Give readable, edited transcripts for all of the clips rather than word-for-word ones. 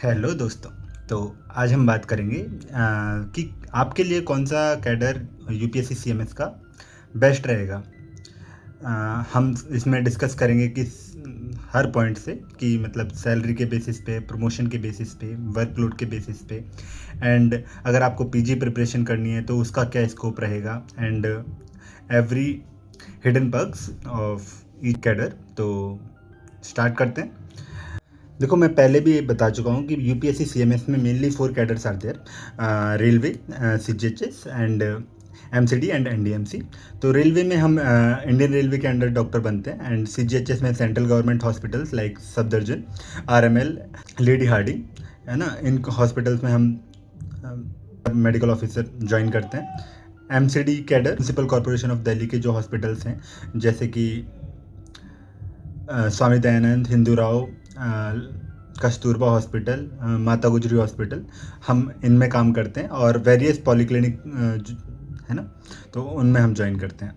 Hello दोस्तों। तो आज हम बात करेंगे कि आपके लिए कौन सा कैडर यूपीएससी सीएमएस का बेस्ट रहेगा। हम इसमें डिस्कस करेंगे कि हर पॉइंट से कि मतलब सैलरी के बेसिस पे, प्रमोशन के बेसिस पे, वर्कलोड के बेसिस पे, एंड अगर आपको पीजी प्रिपरेशन करनी है तो उसका क्या स्कोप रहेगा, and every hidden perks of each cadre. तो स्टार्ट करते हैं। देखो, मैं पहले भी बता चुका हूँ कि यूपीएससी सीएमएस में mainly 4 cadres are there: railway, CGHS and MCD and NDMC. तो रेलवे में हम इंडियन रेलवे के अंडर डॉक्टर बनते हैं, एंड सीजीएचएस में central government hospitals like Safdarjung, RML, Lady Hardinge, है ना, इन हॉस्पिटल्स में हम मेडिकल ऑफिसर ज्वाइन करते हैं। MCD cadre municipal corporation of Delhi के जो हॉस्पिटल्स हैं, जैसे कि स्वामी दयानंद, हिंदू राव, कस्तूरबा हॉस्पिटल, माता गुजरी हॉस्पिटल, हम इनमें काम करते हैं। और वेरियस पॉलीक्लिनिक है ना, तो उनमें हम ज्वाइन करते हैं।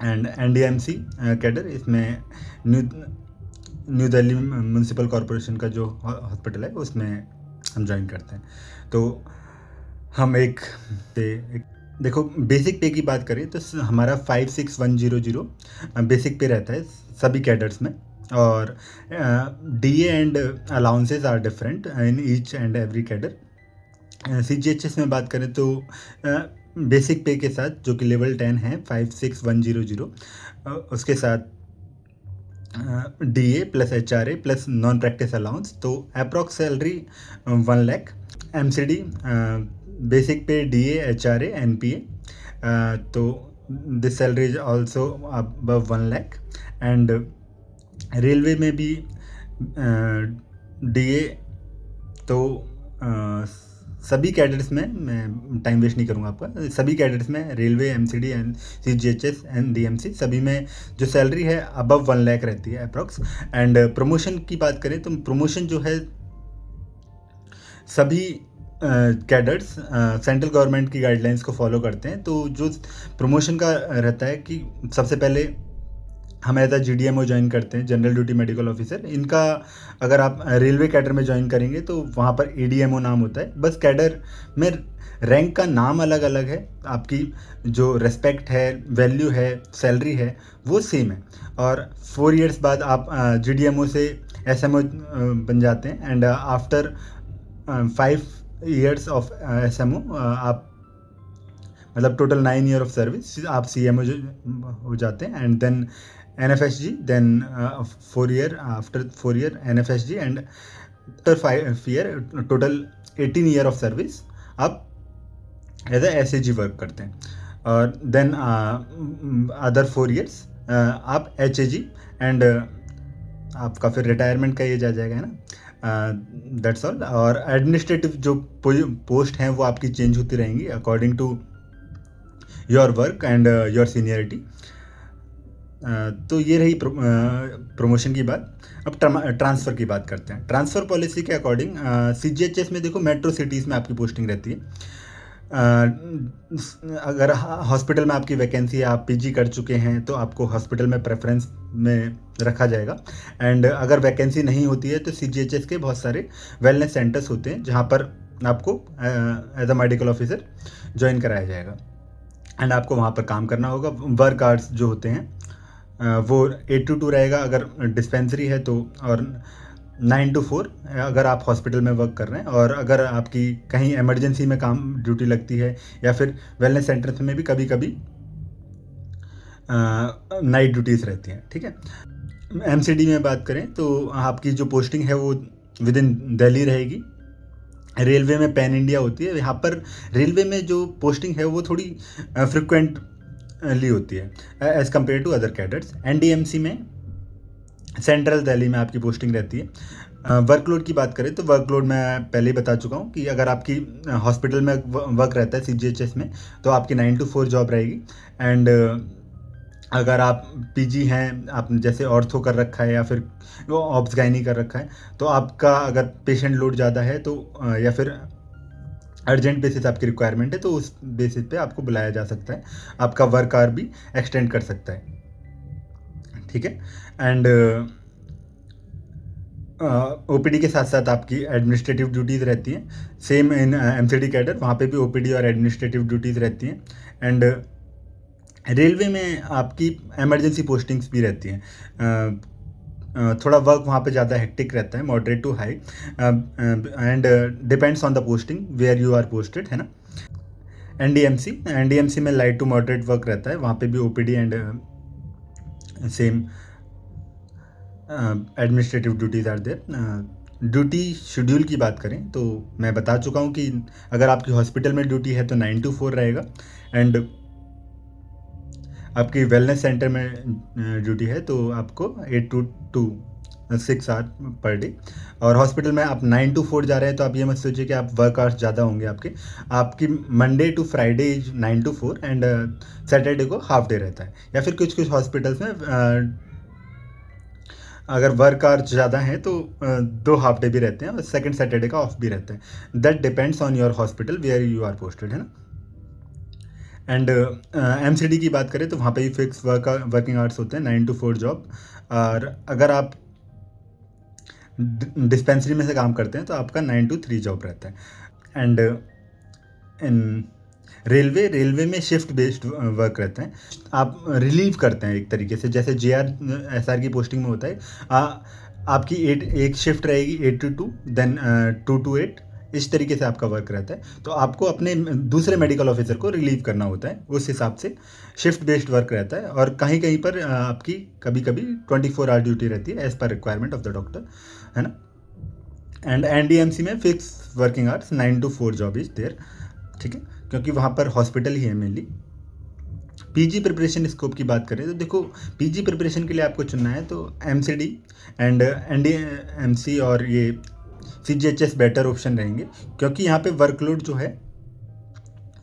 एंड एनडीएमसी कैडर, इसमें न्यू दिल्ली म्यूनसिपल कॉरपोरेशन का जो हॉस्पिटल है उसमें हम ज्वाइन करते हैं। तो हम देखो, बेसिक पे की बात करें तो हमारा 56100 बेसिक पे रहता है सभी कैडर्स में। और DA and allowances are different in each and every cadre. CGHS में बात करें तो बेसिक पे के साथ, जो कि लेवल 10 है, 56100, उसके साथ DA plus HRA plus non practice allowance, तो approx salary 1 lakh. MCD basic pay, DA, HRA, NPA, तो this salary is also above 1 lakh. And railway में भी डीए, तो सभी कैडर्स में, मैं टाइम वेस्ट नहीं करूँगा आपका, सभी कैडर्स में railway, MCD and CGHS and DMC, सभी में जो सैलरी है अबव 1 लाख रहती है अप्रॉक्स। एंड प्रमोशन की बात करें तो प्रमोशन जो है, सभी कैडर्स सेंट्रल गवर्नमेंट की गाइडलाइंस को फॉलो करते हैं। तो जो प्रमोशन का रहता है कि सबसे पहले हम एज अ जीडीएमओ ज्वाइन करते हैं, जनरल ड्यूटी मेडिकल ऑफिसर। इनका अगर आप रेलवे कैडर में ज्वाइन करेंगे तो वहाँ पर एडीएमओ नाम होता है। बस कैडर में रैंक का नाम अलग अलग है, आपकी जो रेस्पेक्ट है, वैल्यू है, सैलरी है, वो सेम है। और 4 इयर्स बाद आप जीडीएमओ से एसएमओ बन जाते हैं। And after 5 years of SMO, आप मतलब टोटल 9 ईयर ऑफ सर्विस, आप सीएमओ हो जाते हैं। And then NFSG, then 4 year, after 4 year NFSG, and after 5 year total 18 year of service आप एज ए एसएजी वर्क करते हैं। और देन अदर 4 इयर्स आप एचएजी, एंड आपका फिर रिटायरमेंट का एज आ जाएगा, है ना। That's all. और एडमिनिस्ट्रेटिव जो पोस्ट हैं वो आपकी चेंज होती रहेंगी according to your work and your seniority. तो ये रही प्रमोशन की बात। अब ट्रांसफ़र की बात करते हैं। ट्रांसफ़र पॉलिसी के अकॉर्डिंग सीजीएचएस में देखो, मेट्रो सिटीज़ में आपकी पोस्टिंग रहती है। अगर हॉस्पिटल में आपकी वैकेंसी है, आप पीजी कर चुके हैं, तो आपको हॉस्पिटल में प्रेफरेंस में रखा जाएगा। एंड अगर वैकेंसी नहीं होती है तो सीजीएचएस के बहुत सारे वेलनेस सेंटर्स होते हैं जहाँ पर आपको as a medical officer join कराया जाएगा। एंड आपको वहाँ पर काम करना होगा। वर्क आवर्स जो होते हैं वो 8 to 2 रहेगा अगर डिस्पेंसरी है तो, और 9 to 4 अगर आप हॉस्पिटल में वर्क कर रहे हैं। और अगर आपकी कहीं इमरजेंसी में काम ड्यूटी लगती है, या फिर वेलनेस सेंटर्स में भी कभी कभी नाइट ड्यूटीज़ रहती हैं, ठीक है। एमसीडी में बात करें तो आपकी जो पोस्टिंग है वो विद इन दिल्ली रहेगी। रेलवे में पैन इंडिया होती है। यहाँ पर रेलवे में जो पोस्टिंग है वो थोड़ी फ्रिक्वेंटली होती है as compare to other cadres. NDMC में सेंट्रल दिल्ली में आपकी पोस्टिंग रहती है। वर्कलोड की बात करें तो वर्कलोड मैं पहले ही बता चुका हूँ कि अगर आपकी हॉस्पिटल में वर्क रहता है सीजीएचएस में, तो आपकी 9 to 4 जॉब रहेगी। एंड अगर आप पीजी हैं, आप जैसे ऑर्थो कर रखा है या फिर ऑब्स गायनी कर रखा है, तो आपका अगर पेशेंट लोड ज़्यादा है तो या फिर अर्जेंट बेसिस आपकी रिक्वायरमेंट है, तो उस बेसिस पे आपको बुलाया जा सकता है। आपका वर्क आवर भी एक्सटेंड कर सकता है, ठीक है। एंड ओपीडी के साथ साथ आपकी एडमिनिस्ट्रेटिव ड्यूटीज़ रहती हैं। सेम इन एमसीडी कैडर, वहाँ पे भी ओपीडी और एडमिनिस्ट्रेटिव ड्यूटीज़ रहती हैं। एंड रेलवे में आपकी इमरजेंसी पोस्टिंग्स भी रहती हैं। थोड़ा वर्क वहाँ पे ज़्यादा हेक्टिक रहता है, moderate to high, and depends on the posting where you are posted, है ना। एनडीएमसी में लाइट टू मॉडरेट वर्क रहता है, वहाँ पे भी OPD and same administrative duties are there. Duty schedule की बात करें तो मैं बता चुका हूँ कि अगर आपकी हॉस्पिटल में ड्यूटी है तो 9 to 4 रहेगा, एंड आपकी वेलनेस सेंटर में ड्यूटी है तो आपको 8 to 6 आवर पर डे। और हॉस्पिटल में आप 9 to 4 जा रहे हैं तो आप ये मत सोचिए कि आप वर्क आवर्स ज़्यादा होंगे आपकी Monday to Friday 9 to 4 and Saturday को हाफ डे रहता है। या फिर कुछ हॉस्पिटल्स में अगर वर्क आवर्स ज़्यादा हैं तो 2 हाफ डे भी रहते हैं और सेकंड सैटरडे का ऑफ भी रहता है। That depends on your hospital where you are posted, है ना। एंड एमसीडी की बात करें तो वहाँ पे भी फिक्स वर्किंग आवर्स होते हैं, 9 to 4 जॉब। और अगर आप डिस्पेंसरी में से काम करते हैं तो आपका 9 to 3 जॉब रहता है। एंड इन रेलवे में शिफ्ट बेस्ड वर्क रहता है। आप रिलीव करते हैं एक तरीके से, जैसे JR SR की पोस्टिंग में होता है। आपकी एक शिफ्ट रहेगी 8 to 2, देन 2 to 8, इस तरीके से आपका वर्क रहता है। तो आपको अपने दूसरे मेडिकल ऑफिसर को रिलीव करना होता है, उस हिसाब से शिफ्ट बेस्ड वर्क रहता है। और कहीं कहीं पर आपकी कभी कभी 24 आवर ड्यूटी रहती है as per requirement of the doctor, है ना। एंड एनडीएमसी में fix working hours 9 to 4 job is there, ठीक है, क्योंकि वहाँ पर हॉस्पिटल ही है मेनली। पीजी प्रिपरेशन स्कोप की बात करें तो देखो, पीजी प्रिपरेशन के लिए आपको चुनना है तो एमसीडी एंड एनडीएमसी और ये सीजीएचएस बेटर ऑप्शन रहेंगे, क्योंकि यहाँ पे वर्कलोड जो है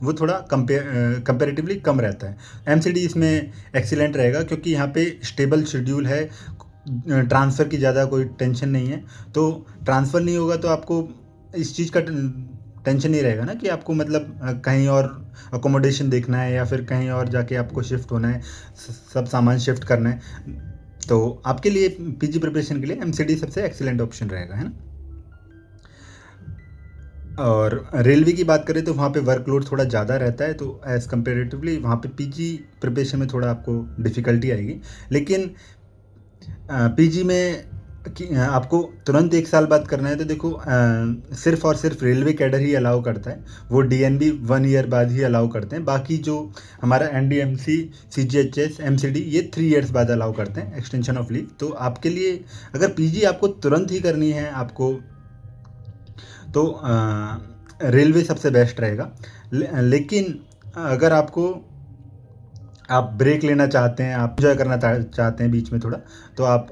वो थोड़ा कंपेरेटिवली कम रहता है। एमसीडी इसमें एक्सीलेंट रहेगा क्योंकि यहाँ पे स्टेबल शेड्यूल है, ट्रांसफ़र की ज़्यादा कोई टेंशन नहीं है। तो ट्रांसफ़र नहीं होगा तो आपको इस चीज़ का टेंशन नहीं रहेगा ना कि आपको मतलब कहीं और अकोमोडेशन देखना है या फिर कहीं और जाके आपको शिफ्ट होना है, सब सामान शिफ्ट करना है। तो आपके लिए पीजी प्रिपरेशन के लिए एमसीडी सबसे एक्सीलेंट ऑप्शन रहेगा, है ना। और रेलवे की बात करें तो वहाँ पे वर्कलोड थोड़ा ज़्यादा रहता है, तो एज़ कंपेरेटिवली वहाँ पे पीजी प्रिपरेशन में थोड़ा आपको डिफ़िकल्टी आएगी। लेकिन पीजी में आपको तुरंत 1 साल बाद करना है तो देखो, सिर्फ और सिर्फ रेलवे कैडर ही अलाउ करता है, वो डीएनबी 1 ईयर बाद ही अलाउ करते हैं। बाकी जो हमारा एनडीएमसी, सीजीएचएस, एमसीडी ये 3 ईयर्स बाद अलाउ करते हैं एक्सटेंशन ऑफ लीव। तो आपके लिए अगर पीजी आपको तुरंत ही करनी है आपको, तो रेलवे सबसे बेस्ट रहेगा। लेकिन अगर आप ब्रेक लेना चाहते हैं, आप एंजॉय करना चाहते हैं बीच में थोड़ा, तो आप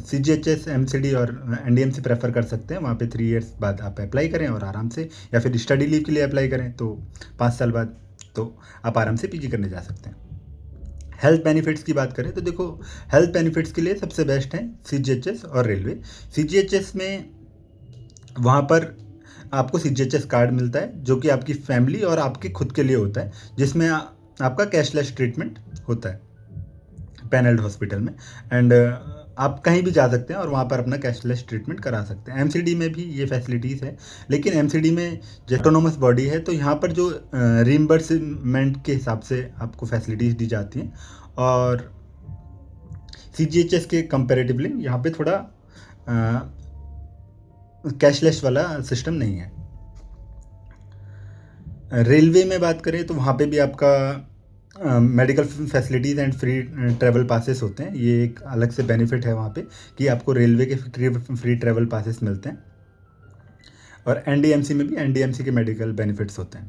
सीजीएचएस, एमसीडी और एनडीएमसी प्रेफर कर सकते हैं। वहाँ पे 3 ईयर्स बाद आप अप्लाई करें और आराम से, या फिर स्टडी लीव के लिए अप्लाई करें तो 5 साल बाद तो आप आराम से पीजी करने जा सकते हैं। हेल्थ बेनिफिट्स की बात करें तो देखो, हेल्थ बेनिफिट्स के लिए सबसे बेस्ट हैं सीजीएचएस और रेलवे। सीजीएचएस में वहाँ पर आपको सीजीएचएस कार्ड मिलता है जो कि आपकी फैमिली और आपके खुद के लिए होता है, जिसमें आपका कैशलेस ट्रीटमेंट होता है पैनल्ड हॉस्पिटल में। एंड आप कहीं भी जा सकते हैं और वहाँ पर अपना कैशलेस ट्रीटमेंट करा सकते हैं। एमसीडी में भी ये फैसिलिटीज़ है, लेकिन एमसीडी में जो ऑटोनोमस बॉडी है तो यहाँ पर जो रीइंबर्समेंट के हिसाब से आपको फैसिलिटीज़ दी जाती हैं, और सीजीएचएस के कंपैरेटिवली यहाँ पे थोड़ा कैशलेस वाला सिस्टम नहीं है। रेलवे में बात करें तो वहाँ पे भी आपका medical facilities and free travel passes होते हैं। ये एक अलग से बेनिफिट है वहाँ पे कि आपको रेलवे के फ्री ट्रैवल पासेस मिलते हैं। और एनडीएमसी में भी एनडीएमसी के मेडिकल बेनिफिट्स होते हैं।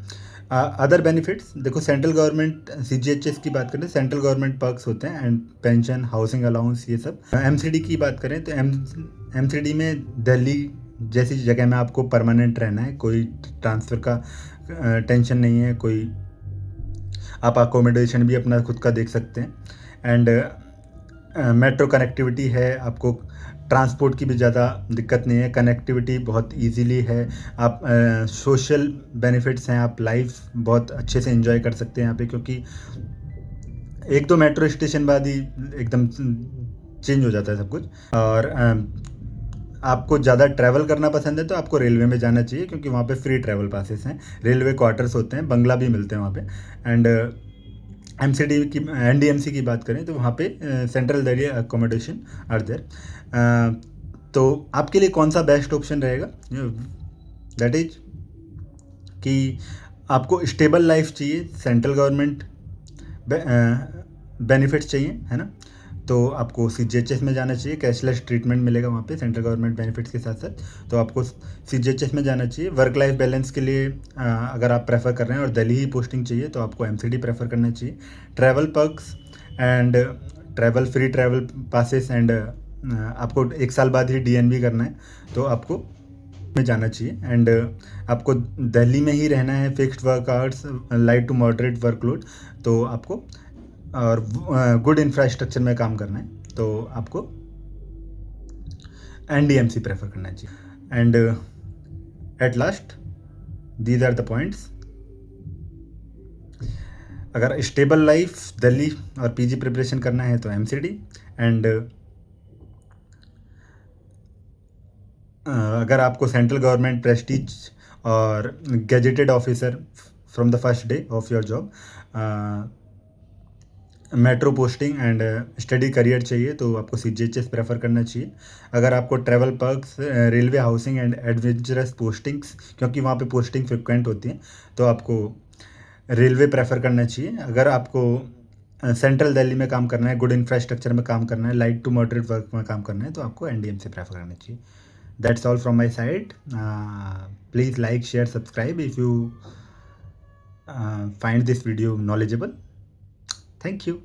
अदर बेनिफिट्स देखो, सेंट्रल गवर्नमेंट सीजीएचएस की बात करें, सेंट्रल गवर्नमेंट पर्क्स होते हैं एंड पेंशन, हाउसिंग अलाउंस, ये सब। एमसीडी की बात करें तो एमसीडी में दिल्ली जैसी जगह में आपको परमानेंट रहना है, कोई ट्रांसफ़र का टेंशन नहीं है, कोई आप अकोमोडेशन भी अपना खुद का देख सकते हैं। एंड मेट्रो कनेक्टिविटी है, आपको ट्रांसपोर्ट की भी ज़्यादा दिक्कत नहीं है, कनेक्टिविटी बहुत इजीली है। आप सोशल बेनिफिट्स हैं, आप लाइफ बहुत अच्छे से एंजॉय कर सकते हैं यहाँ पे, क्योंकि 1-2 मेट्रो स्टेशन बाद ही एकदम चेंज हो जाता है सब कुछ। और आपको ज़्यादा ट्रैवल करना पसंद है तो आपको रेलवे में जाना चाहिए, क्योंकि वहाँ पे फ्री ट्रैवल पासेस हैं, रेलवे क्वार्टर्स होते हैं, बंगला भी मिलते हैं वहाँ पे। एंड एमसीडी की, एनडीएमसी की बात करें तो वहाँ पे central Delhi accommodation are there. तो आपके लिए कौन सा बेस्ट ऑप्शन रहेगा? दैट इज कि आपको स्टेबल लाइफ चाहिए, सेंट्रल गवर्नमेंट बेनिफिट्स चाहिए, है ना, तो आपको सीजीएचएस में जाना चाहिए, कैशलेस ट्रीटमेंट मिलेगा वहाँ पे सेंट्रल गवर्नमेंट बेनिफिट्स के साथ साथ, तो आपको सीजीएचएस में जाना चाहिए। वर्क लाइफ बैलेंस के लिए अगर आप प्रेफर कर रहे हैं और दिल्ली ही पोस्टिंग चाहिए तो आपको एमसीडी प्रेफर करना चाहिए। Travel perks and travel free travel passes and आपको 1 साल बाद ही डीएनबी करना है तो आपको में जाना चाहिए। एंड आपको दिल्ली में ही रहना है, fixed work hours, light to moderate workload, तो आपको और गुड इंफ्रास्ट्रक्चर में काम करना है तो आपको एनडीएमसी प्रेफर करना चाहिए। And at last these are the points. अगर स्टेबल लाइफ दिल्ली और पीजी प्रिपरेशन करना है तो एमसीडी, एंड अगर आपको सेंट्रल गवर्नमेंट प्रेस्टीज और gazetted officer from the first day of your job, metro posting and study career चाहिए तो आपको सीजीएचएस प्रेफर करना चाहिए। अगर आपको travel perks, railway housing and adventurous postings, क्योंकि वहाँ पे पोस्टिंग फ्रिक्वेंट होती है तो आपको रेलवे प्रेफर करना चाहिए। अगर आपको सेंट्रल दिल्ली में काम करना है, गुड इंफ्रास्ट्रक्चर में काम करना है, लाइट टू मॉडरेट वर्क में काम करना है तो आपको एनडीएमसी प्रेफर करना चाहिए। That's all from my side. Please like, share, subscribe if you find this video knowledgeable. Thank you.